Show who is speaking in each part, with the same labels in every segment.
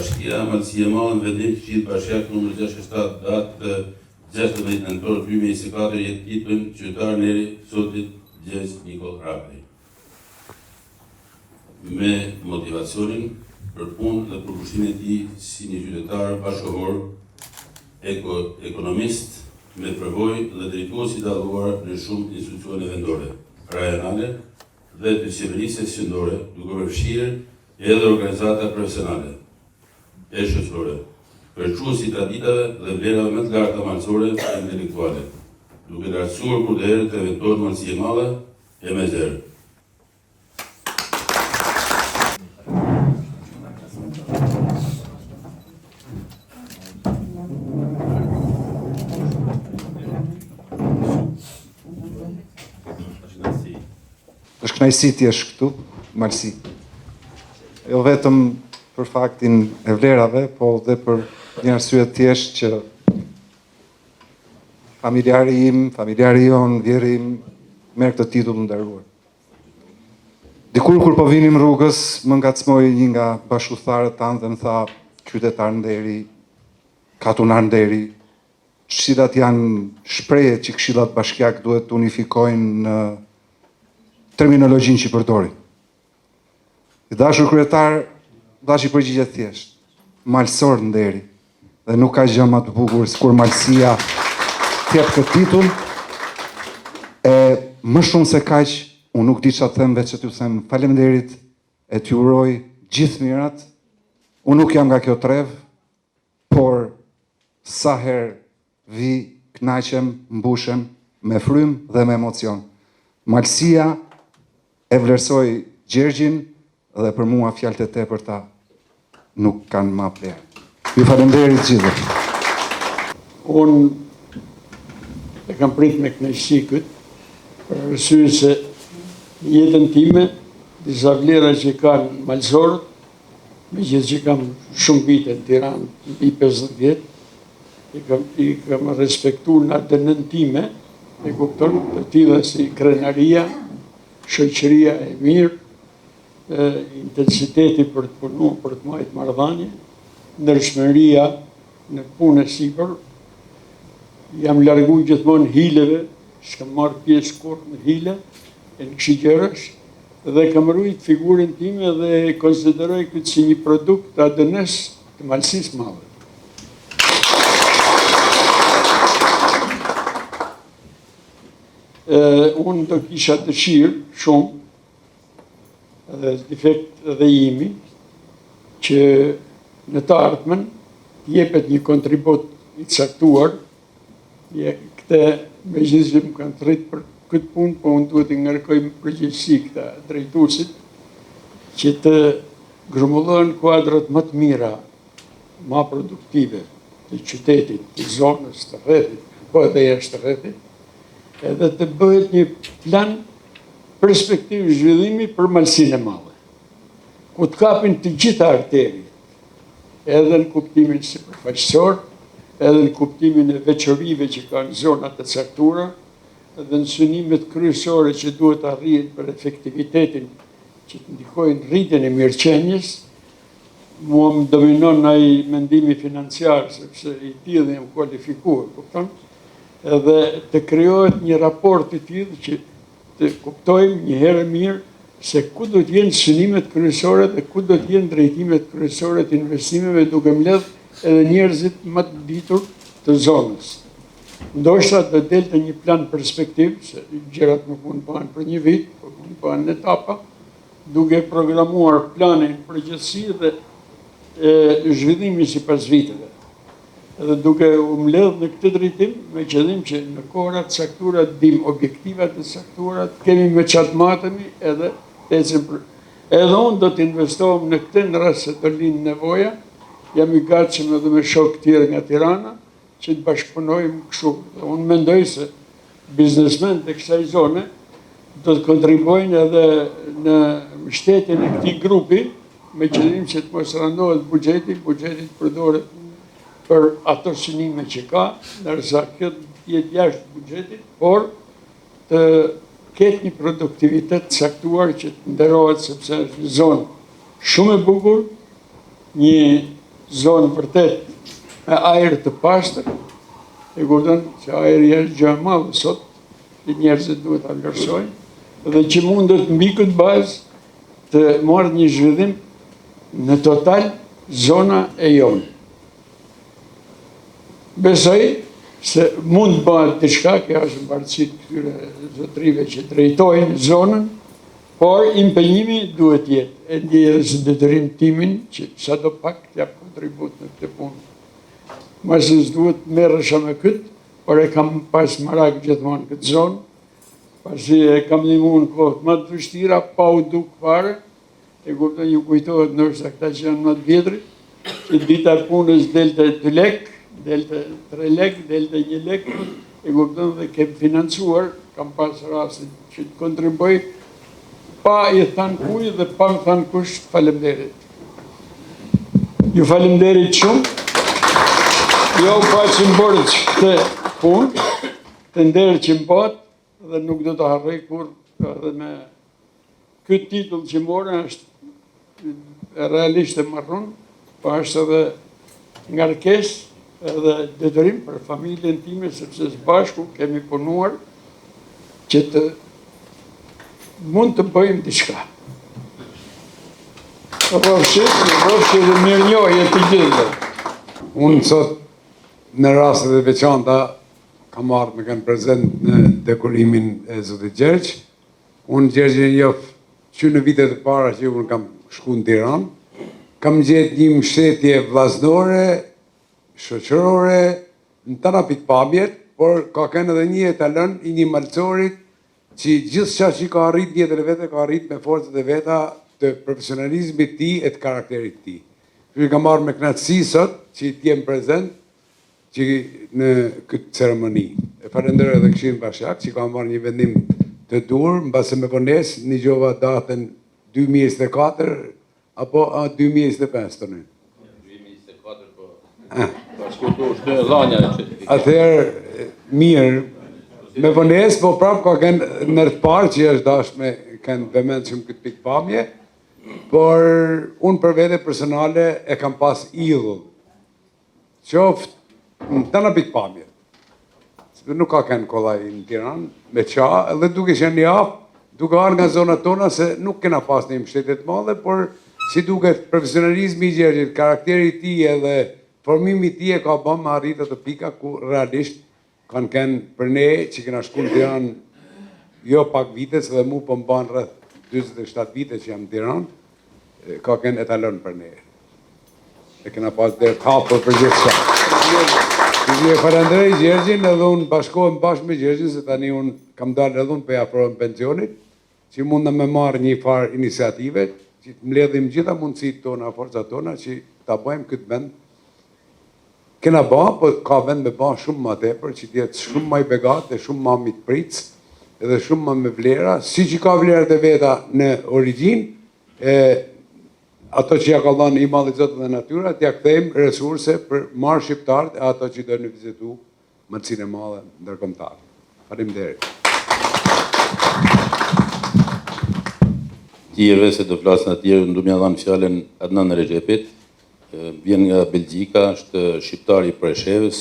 Speaker 1: Bashkia Malësie Malën vendim të qitë bashkjak nr. 67 datë 16 nëntor 2024 jetë titën qytetar njeri sotit Gjes Nikol Rapri. Me motivacionin për punë dhe për pushimin e tij si një qytetar bashkëkohor, ekonomist me përvojë dhe drejtues i dalluar në shumë institucione vendore, rajonale dhe të qeverisë qendrore, duke përfshirë edhe organizata profesionale e shoqërore, përçuesi traditave dhe vlerave më të larta malësore e intelektuale, duke lartësuar kurdherët e ventor Malësie Mallë e Mezerë.
Speaker 2: Është kënaqësi ti jesh këtu, Malësi. Jo vetëm për faktin e vlerave, po dhe për një arsye thjesht që familjari jon, vjeri im, merr këtë titull nderuar. Dikur kur po vinim rrugës, më ngacmoi një nga bashkëudhëtarët tanë dhe më tha, qytetar nderi, katunar nderi, cilat janë shprehje që këshillat bashkiak duhet të unifikojnë në terminologjinë që përdorin. I dashur kryetar, dashi përgjigje thjesht, malësor nderi, dhe nuk ka gjë më të bukur se kur malësia t'jep këtë titull, e më shumë se kaq, unë nuk di çfarë them veç që t'ju them faleminderit e t'ju uroj gjithë mirat. Unë nuk jam nga kjo trev, por sa herë vi, kënaqem, mbushem me frym dhe me emocion. Malësia e vlerësoj Gjergjin dhe për mua fjalët e tepërta nuk kanë më vlerë. Ju falenderit gjithë.
Speaker 3: Unë e kam prit me kënaqësi këtë, për arsye se në jetën time, disa vlera që kanë malësorët, megjithëse që kam shumë vite në Tiranë, mbi 50 vjet, i kam respektuar në atë nën time, e kupton, të tilla si krenaria, shoqëria e mirë, intensiteti për të punuar, për të marrë marrëdhënie, ndershmëria në punë e sipër. Jam larguar gjithmonë hileve, s'kam marrë pjesë kurrë në hile, e në kësi gjërash, dhe kam ruajtur figurën time dhe e konsideroj këtë si një produkt të ADN-s të Malësisë Madhe. Unë do kisha dëshirë shumë, edhe defekt edhe jemi, që në të ardhmen jepet një kontribut i caktuar, këte me gjithë që më kanë të rritë për këtë punë, po unë duhet të ngarkoj më përgjegjësi këta drejtuesit, që të grumbullohen kuadrat më të mira, më produktive të qytetit, të zonës, të rrethit, po edhe jashtë rrethit, edhe të bëhet një plan perspektivë zhvillimi për Malësinë e Madhe, ku të kapin të gjitha arteriet, edhe në kuptimin sipërfaqësor, edhe në kuptimin e veçorive që kanë zonat e caktuara, edhe në synimet kryesore që duhet arrihen për efektivitetin që të ndikojnë rritjen e mirëqenies. Mua më dominon ai mendimi financiar, sepse i tillë jam kualifikuar, kupton? Edhe të krijohet një raport i tillë që të kuptojmë një herë mirë se ku do të jenë synimet kryesore dhe ku do të jenë drejtimet kryesore të investimeve, duke mbledh edhe njerëzit më të ditur të zonës. Ndoshta do delte një plan perspektiv, se gjërat nuk mund bëhen për një vit, por mund bëhen në etapa, duke programuar planin përgjithësi dhe zhvillimi sipas viteve. Edhe duke u mbledh në këtë drejtim, me qëllim që në kohëra të caktuara dim objektivat e caktuara, kemi me çfarë matemi edhe ecim për. Edhe unë do të investohem në këtë në rast se të lind nevoja, jam i gatshëm edhe me shokë tjerë nga Tirana, që të bashkëpunojmë kështu. Unë mendoj se biznesmen të kësaj zone do të kontribuojnë edhe në mbështetjen e këtij grupi, me qëllim që të mos randohet buxheti përdoret për ato synime që ka, ndërsa kjo jetë jashtë buxhetit, por të ketë një produktivitet caktuar që të nderohet, sepse është një zonë shumë e bukur, një zonë vërtet me ajër të pastër, e kupton që ajri është gjë e madhe sot, që njerëzit duhet ta vlerësojnë, dhe që mundet mbi këtë bazë të marrë një zhvillim në total zona e jonë. Besoj se mund bëhet diçka, kjo është në bardësitë këtyre zotrive që drejtojnë zonën, por impenjimi duhet jetë. E ndjej edhe së detyrim timin që sadopak të jap kontribut në këtë punë. Mase s'duhet merresha me këtë, por e kam pas marak gjithmonë këtë zonë, pasi e kam ndihmuar në kohët më të vështira, pa u duk fare, e kupton, ju kujtohet ndoshta këta që janë më të vjetrit, që dita e punës delte 2 lek, delte 3 lek, delte 1 lek, e kupton, dhe kem financuar, kam pas rastin që të kontriboj, pa i thanë kuj dhe pa më thanë kush, falemderit. Ju falemderit shumë, jo pa që më bërë që këtë punë, të nderë që më batë, dhe nuk do të harrej kur, edhe me këtë titull që më bërë, është realisht e marrun, po është edhe ngarkes edhe detyrim për familjen time, sepse së bashku kemi punuar që të mund të bëjmë diçka. Rrofshit dhe mirënjohje të gjithëve.
Speaker 4: Unë sot në rastet e veçanta kam ardhur me kanë prezent në dekorimin e Zotit Gjergj. Unë Gjergjin njoh që në vitet e para që unë kam shku në Tiranë, kam gjetë një mbështetje vllaznore, shoqërore, në tëra pikpamjet, por ka kënë edhe një etalon i një malcorit që gjithçka që ka arrit në jetën e vete, ka arrit me forcat e veta të profesionalizmit të tij e të karakterit të tij. Kështu kam marrë me kënaqësi sot që të jem prezent që në këtë ceremoni. E falenderoj edhe Këshillin Bashkiak që ka marrë një vendim të dur, mbase me vonesë një gjova datën 2024 apo 2025 tonë.
Speaker 1: 2024 po. Bashkëtu është dhënia e
Speaker 4: Atëherë mirë, me vonesë, po prapë ka kënë nërë të parë që është dash me kënë vëmend shumë këtë pikpamje, por unë për vete personale e kam pas idhull. Qoftë në të në pikpamje. Nuk ka kënë kollaj në Tiranë, me qa, edhe duke qenë një afë, duke arë nga zonat tona se nuk kena pas një mbështetje të madhe, por si duke profesionalizmi i Gjergjit, karakteri ti edhe formimi ti e ka bëm me arritë të pika ku realisht kanë kënë për ne që kena shku në Tiranë jo pak vite, se dhe mu për më banë rrëth 27 vite që jam në Tiranë, ka kënë etalon për ne. E kena pas dhe të hapër për gjithë shka. Që e falenderoj Gjergjin edhe unë bashkohem bashkë me Gjergjin, se tani unë kam dalë edhe unë për afrohem pensionit, që mund në me marrë një farë iniciative, që të mbledhim gjitha mundësit tona, forcat tona, që ta bëjmë këtë vend. Kena ba, po ka vend me ba shumë ma tepër, që tjetë shumë ma i begat dhe shumë ma mit pritës, edhe shumë ma me vlera, si që ka vlerët e veta në origin, ato që ja ka dhënë i madhi Zotë dhe natyra, t'ja kthejmë resurse për marrë shqiptarët e ato që do në vizitu mërësinë e madhe ndërkombëtare. Faleminderit.
Speaker 1: Tjerëve se do flasën atjerë, ndu mja dhanë fjallën Adnan Regjepit, vjen nga Belgjika, është shqiptari i Preshevës,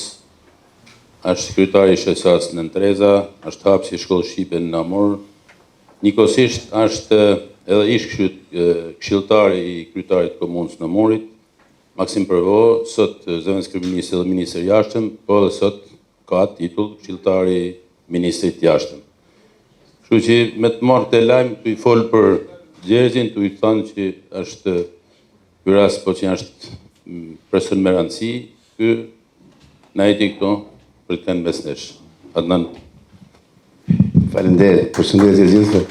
Speaker 1: është sekretari i SHS në Treza, është hapësi i shkollë shqipe në Namur, njëkohësisht është edhe ish këshilltari i kryetarit të komunës në Namurit, Maksim Përvo, sot zëvendës kryeministri dhe ministër i jashtëm, po edhe sot ka titull këshilltari i ministrit të jashtëm. Kështu që me të marrë të lajmë të i folë për Gjergjin, të i thënë që është ky rast, po që është person me rëndësi, ky na jeti këto për të kënë besnesh. Adnan.
Speaker 5: Faleminderit, përshëndetje gjithëve.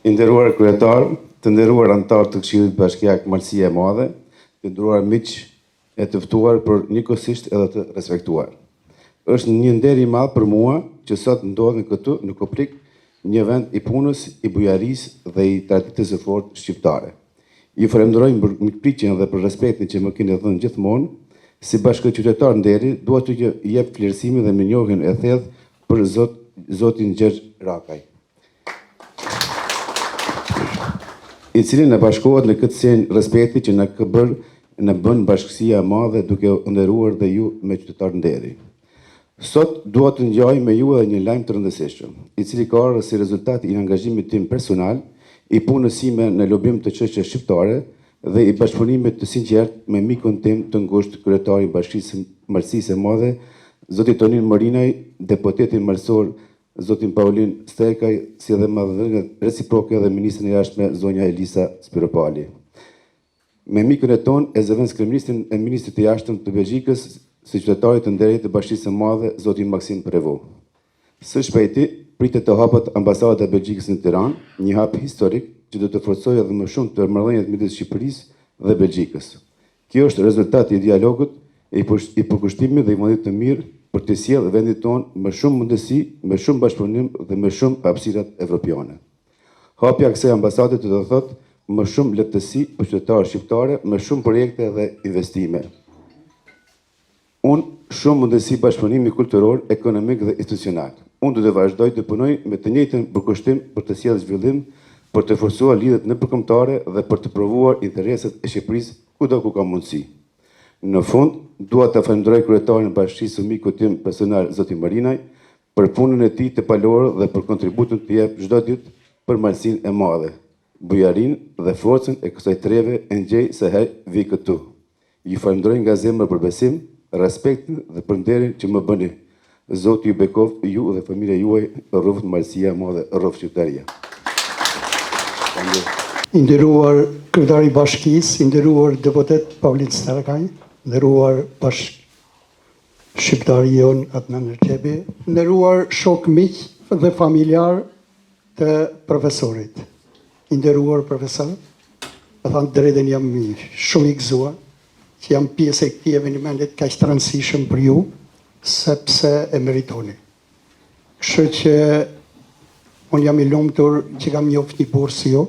Speaker 5: I nderuar kryetar, të nderuar anëtar të Këshillit Bashkiak Marsia e Madhe, të nderuar miq e të ftuar për njëkohësisht edhe të respektuar. Është një nder i madh për mua që sot ndodhem këtu në Koprik, një vend i punës, i bujarisë dhe i traditës së fortë shqiptare. Ju falenderoj për mikpritjen dhe për respektin që më keni dhënë gjithmonë. Si bashkëqytetar nderi, dua të jep vlerësimin dhe mirënjohjen e thellë për zotin Gjergj Rakaj. i cili na bashkohet në këtë shenjë respekti që na bën bashkësia e madhe duke u nderuar dhe ju me qytetar nderi. Sot dua të ngjaj me ju edhe një lajm të rëndësishëm, i cili ka ardhur si rezultat i angazhimit tim personal, i punës sime në lobim të çështjeve shqiptare dhe i bashkëpunimit të sinqert me mikun tim të ngushtë, kryetari i Bashkisë Marësisë së Madhe, zoti Tonin Morinaj, deputetin marësor zotin Paulin Sterkaj, si edhe madhëdhënien reciproke dhe ministrin e jashtme zonja Elisa Spiropali. Me mikun e ton, e zëvendës kryeministrin e ministrit të jashtëm të Belgjikës, si qytetarit të nderit të Bashkisë së Madhe, zotin Maksim Prevost. Së shpejti, pritet të hapet ambasada e Belgjikës në Tiranë, një hap historik që do të forcojë edhe më shumë të marrëdhëniet midis Shqipërisë dhe Belgjikës. Kjo është rezultati i dialogut, i përkushtimit dhe i vendit të mirë për të sjellë vendit tonë më shumë mundësi, më shumë bashkëpunim dhe më shumë hapësirat evropiane. Hapja e kësaj ambasade do të thotë më shumë lehtësi për qytetarët shqiptarë, më shumë projekte dhe investime. Unë shumë mundësi bashkëpunimi kulturor, ekonomik dhe institucional. Unë do të vazhdoj të punoj me të njëjtën përkushtim për të sjellë zhvillim, për të forcuar lidhjet nëpërkombëtare dhe për të provuar interesat e Shqipërisë kudo ku ka mundësi. Në fund, dua të falenderoj kryetarin e Bashkisë së mikut tim personal zotin Marinaj për punën e tij të palorë dhe për kontributin të jep çdo ditë për Malsinë e Madhe. Bujarin dhe forcën e kësaj treve e ngjej se herë vi këtu. Ju falenderoj nga zemra për besim, respektin dhe për nderin që më bëni. Zoti ju bekov ju dhe familja juaj rroftë Malësia e Madhe, rroftë qytetaria.
Speaker 3: I nderuar kryetari i Bashkisë, i nderuar deputet Paulin Sterkaj, nderuar shqiptari jon Adnan Rexhepi, nderuar shok miq dhe familjar të profesorit. I nderuar profesor, me thënë drejtën jam shumë i gëzuar që jam pjesë e këtij evenimentit kaq të rëndësishëm për ju, sepse e meritoni. Kështu që unë jam i lumtur që kam njoftë një burrë si ju,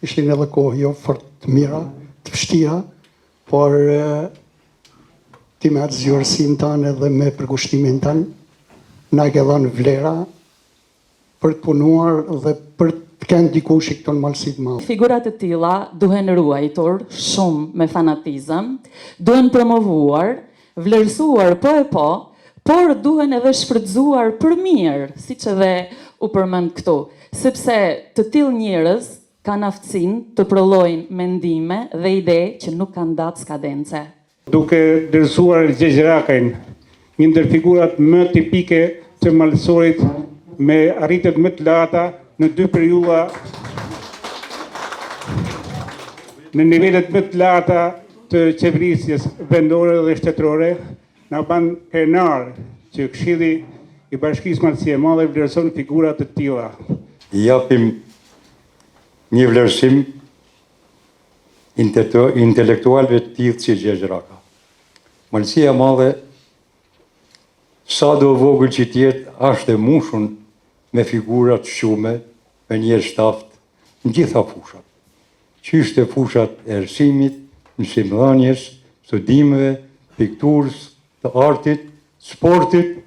Speaker 3: ishin edhe kohë jo fort të mira, të vështira, por ti me atë zgjuarsinë tënde dhe me përkushtimin tënd na ke dhënë vlera për të punuar dhe për të kënë dikush i këto në Malësi të Madhe.
Speaker 6: Figurat e tilla duhen ruajtur shumë me fanatizëm, duhen promovuar, vlerësuar po, por duhen edhe shfrytzuar për mirë, siç edhe u përmend këtu, sepse të tillë njerëz kanë aftësinë të prollojnë mendime dhe ide që nuk kanë datë skadence.
Speaker 7: Duke dërsuar Gjergj Rakajn, një ndër figurat më tipike të malësorit me arritet më të larta në dy periudha, në nivelet më të larta të qeverisjes vendore dhe shtetërore, na ban krenar që Këshilli i Bashkisë Malësie e Madhe vlerëson figura të tilla.
Speaker 8: I japim një vlerësim intelektualve të tillë si Gjergj Raka. Malësia e Madhe, sa do vogël që tjetë, është e mushun me figura të shume, me njerëz shtaft në gjitha fushat. Qyshte fushat e arsimit, mësimdhënies, studimeve, pikturës, të artit, sportit,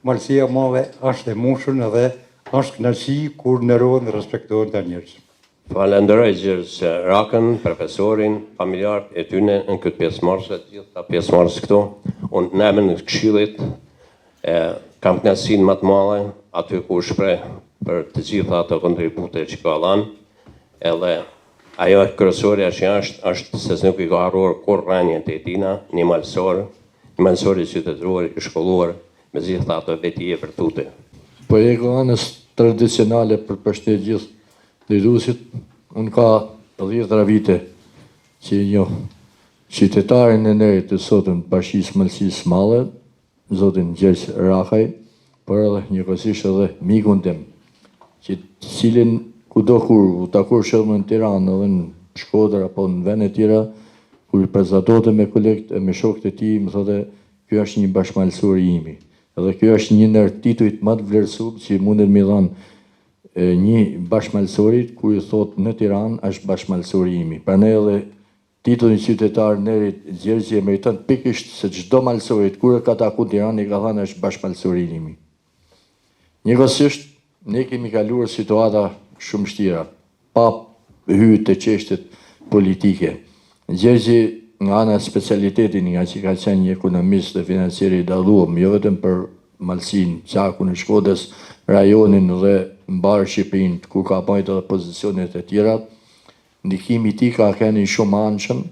Speaker 8: Malësia e Madhe është e mushun edhe është kënaqësi kur nderohen dhe respektohen të njerëz.
Speaker 9: Falenderoj Gjergj Rakën, profesorin, familjarët e tyne në këtë pjesëmarrëse, të gjitha pjesëmarrës këtu. Unë në emrin e Këshillit kam kënaqësinë më të madhe aty ku shpreh për të gjitha ato kontribute që ka dhënë, edhe ajo kryesorja që është se nuk i ka harruar kur rënien e tina, një malësor i qytetëruar, i shkolluar me gjitha ato veti e vërtute.
Speaker 10: Po e ka anës tradicionale për përshëndetje gjithë lirusit, unë ka 10 vite që një qytetarin e nderit të sotën Bashkisë Malësisë Madhe, zotin Gjergj Rakaj, por edhe njëkohësisht edhe mikun tim, që cilin kudo kur u takur shumë në Tiranë edhe në Shkodër apo në vende tjera, kur i prezantohte me kolegët e me shokët e tij, më thotë, ky është një bashkëmalësor i imi. Edhe ky është një ndër titujt më të vlerësuar që mundet më dhanë një bashkëmalësorit ku i thot në Tiranë është bashkëmalësori imi. Prandaj edhe titullin qytetar nderit Gjergj e meriton pikërisht se çdo malësorit kur e ka takuar Tiranë i ka thënë është bashkëmalësori imi. Njëkohësisht ne kemi kaluar situata shumë vështira, pa hyjë të çështjet politike. Gjergji nga ana specialitetin nga që ka qenë një ekonomist dhe financier i dalluar, jo vetëm për Malsin, Qakun e Shkodrës, rajonin dhe mbar Shqipërinë, ku ka pajtë edhe pozicionet e tjera, ndikimi i tij ka qenë shumë anshëm,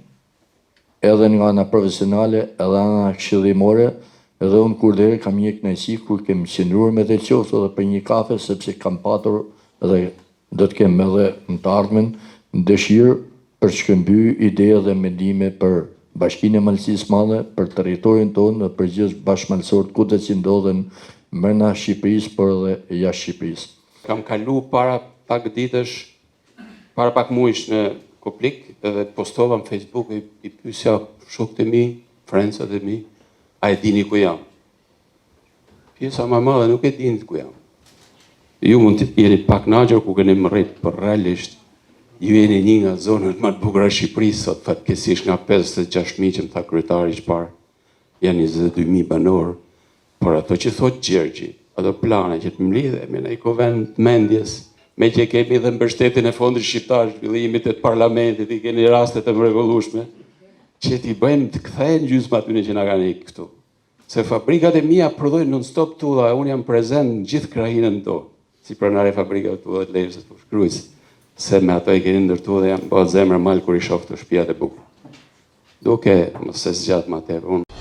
Speaker 10: edhe nga ana profesionale, edhe ana këshillimore, edhe unë kur deri kam një kënaqësi kur kem qenuar me të qoftë edhe për një kafe, sepse kam patur edhe do të kem edhe në të ardhmen dëshirë për shkëmby ide dhe mendime për Bashkinë e Malësisë Madhe, për territorin tonë dhe për gjithë bashkëmalësorët ku të që ndodhen brenda Shqipërisë, por edhe jashtë Shqipërisë.
Speaker 11: Kam kalu para pak muajsh në Koplik edhe postova në Facebook i pyesja shokët e mi, friendsat e mi, a e dini ku jam? Pjesa më e madhe nuk e dini ku jam. Ju mund të jeni pak nagjër ku keni më rrit, por realisht ju jeni një nga zonët më të bukura Shqipërisë sot, fatkeqësisht nga 56.000 që më tha kryetari i parë, janë 22.000 banor, por ato që thot Gjergji, ato plane që të mlidhe me në i kovend mendjes, me që kemi dhe mbështetjen e fondit shqiptar, zhvillimit e të parlamentit, i keni rastet e mrekullueshme, që t'i bëjmë të kthehen gjysma aty që na kanë ikë këtu. Se fabrikat e mia prodhojnë non-stop tu dhe unë jam prezent në gjithë krahinën to, si pronare fabrikave tu dhe të lejës të shkrujës, se me ato i keni ndërtu dhe jam bëhet zemra mal kur i shoh të shtëpiat e bukura. Duke, mos se zgjat më tepër, unë